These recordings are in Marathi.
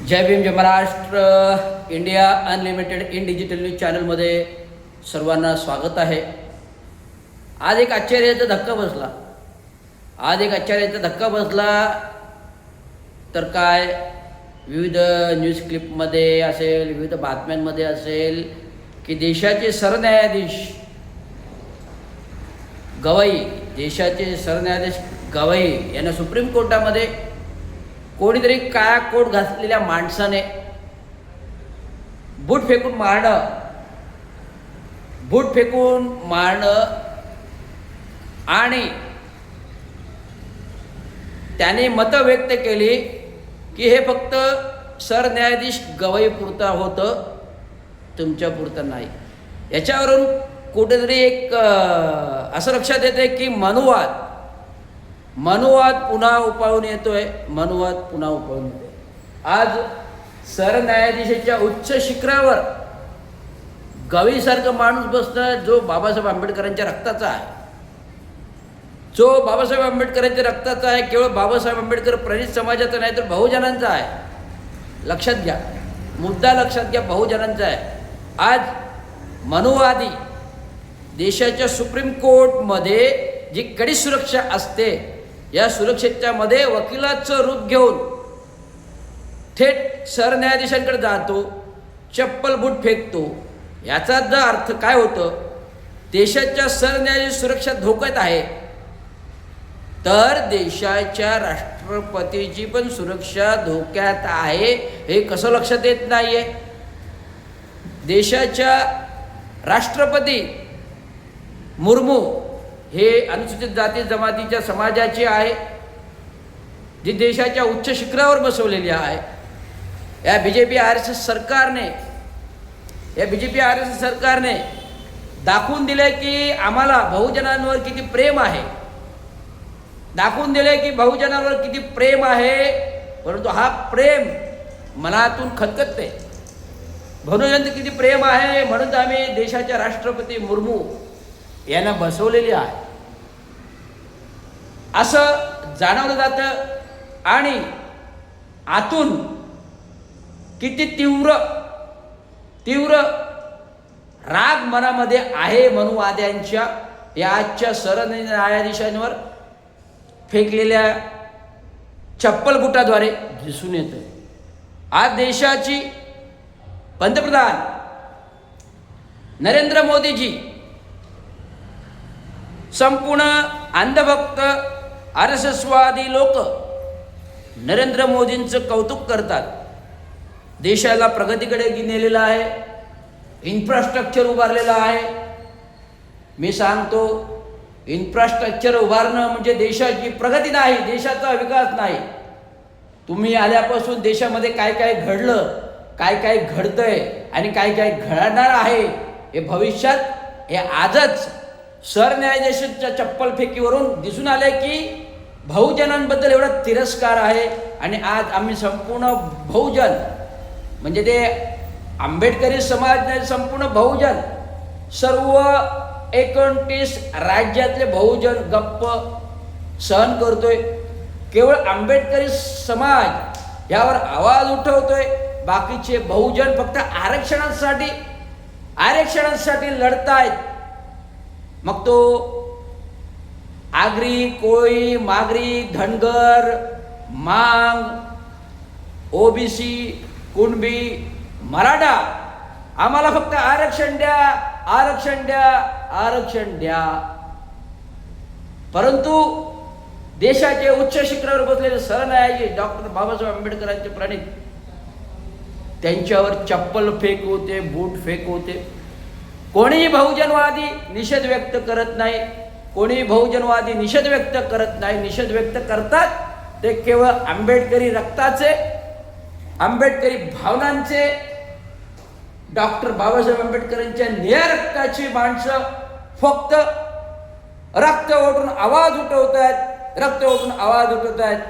जय भीम जय Maharashtra. India unlimited in digital news चॅनलमध्ये सर्वांना स्वागत आहे. आज एक आश्चर्याचा धक्का बसला तर काय, विविध न्यूज क्लिपमध्ये असेल, विविध बातम्यांमध्ये असेल की देशाचे सरन्यायाधीश गवई यांना सुप्रीम कोर्टामध्ये कोणीतरी काळा कोट घातलेल्या माणसाने बूट फेकून मारणं आणि त्याने मतं व्यक्त केली की हे फक्त सरन्यायाधीश गवई पुरता होतं, तुमच्या पुरतं नाही. याच्यावरून कुठेतरी एक असं लक्षात येते की मनुवाद पुन्हा उफाळून येतोय. आज सरन्यायाधीशाच्या उच्च शिखरावर गवईसारखं माणूस बसणं जो बाबासाहेब आंबेडकरांच्या रक्ताचा आहे. केवळ बाबासाहेब आंबेडकर प्रणित समाजाचा नाही तर बहुजनांचा आहे. मुद्दा लक्षात घ्या, बहुजनांचा आहे. आज मनुवादी देशाच्या सुप्रीम कोर्टमध्ये जी कडी सुरक्षा असते, या सुरक्षेच्या मध्ये वकिलाचं रूप घेऊन थेट सरन्यायाधीशांकडे जातो, चप्पल बूट फेकतो. याचा जर अर्थ काय होतं, देशाच्या सरन्यायाधीश सुरक्षा धोक्यात आहे तर देशाच्या राष्ट्रपतीची पण सुरक्षा धोक्यात आहे. हे कसं लक्षात येत नाहीये? देशाच्या राष्ट्रपती मुर्मू हे अनुसूचित जाती जमातीच्या समाजाची आहे, जी देशाच्या उच्च शिखरावर बसवलेली आहे. या बीजेपी आर एस एस सरकारने दाखवून दिले की आम्हाला बहुजनांवर किती प्रेम आहे, परंतु हा प्रेम मनातून खतखतते. बहुजनांचं किती प्रेम आहे म्हणून तर आम्ही देशाच्या राष्ट्रपती मुर्मू यांना बसवलेली आहे असं जाणवलं जातं. आणि आतून किती तीव्र राग मनामध्ये आहे मनुवाद्यांच्या या आजच्या सरन्यायाधीशांवर फेकलेल्या चप्पल बुटाद्वारे दिसून येतं. आज देशाची पंतप्रधान नरेंद्र मोदीजी संपूर्ण अंधभक्त RSSवादी लोक नरेंद्र मोदींचं कौतुक करतात. देशाला प्रगतीकडे नेलेलं आहे, इन्फ्रास्ट्रक्चर उभारलेलं आहे. मी सांगतो, इन्फ्रास्ट्रक्चर उभारणं म्हणजे देशाची प्रगती नाही, देशाचा विकास नाही. तुम्ही आल्यापासून देशामध्ये काय काय घडलं, काय काय घडतंय आणि काय काय घडणार आहे हे भविष्यात, हे आजच सरन्यायाधीशांच्या चप्पल फेकीवरून दिसून आले की बहुजनांबद्दल एवढा तिरस्कार आहे. आणि आज आम्ही संपूर्ण बहुजन म्हणजे ते आंबेडकरी समाज नाही, संपूर्ण बहुजन, सर्व 29 राज्यातले बहुजन गप्प सहन करतोय. केवळ आंबेडकरी समाज यावर आवाज उठवतोय. बाकीचे बहुजन फक्त आरक्षणासाठी लढतायत. मग तो आगरी, कोळी, मागरी, धनगर, मांग, OBC, कुणबी, मराठा, आम्हाला फक्त आरक्षण द्या. परंतु देशाचे उच्च शिखरावर बसलेले सरन्यायाधीश डॉक्टर बाबासाहेब आंबेडकरांचे प्रणित, त्यांच्यावर चप्पल फेक होते, बूट फेक होते. कोणीही बहुजनवादी निषेध व्यक्त करतात ते केवळ आंबेडकरी रक्ताचे, आंबेडकरी भावनांचे, डॉक्टर बाबासाहेब आंबेडकरांच्या निळ्या रक्ताची माणसं फक्त रक्त ओढून आवाज उठवत आहेत.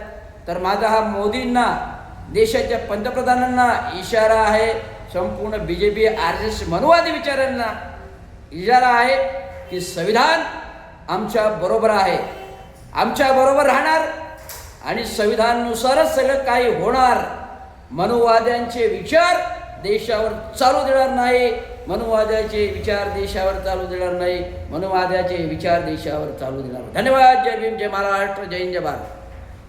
तर माझा हा मोदींना, देशाच्या पंतप्रधानांना इशारा आहे, संपूर्ण BJP RSS मनुवादी विचारांना इशारा आहे की संविधान आमच्या बरोबर आहे, आमच्या बरोबर राहणार आणि संविधानानुसारच सगळं काही होणार. मनुवाद्यांचे विचार देशावर चालू देणार नाही. मनुवाद्याचे विचार देशावर चालू देणार नाही. मनुवाद्याचे विचार देशावर चालू देणार. धन्यवाद. जय भीम, जय महाराष्ट्र, जय हिंद, जय भारत.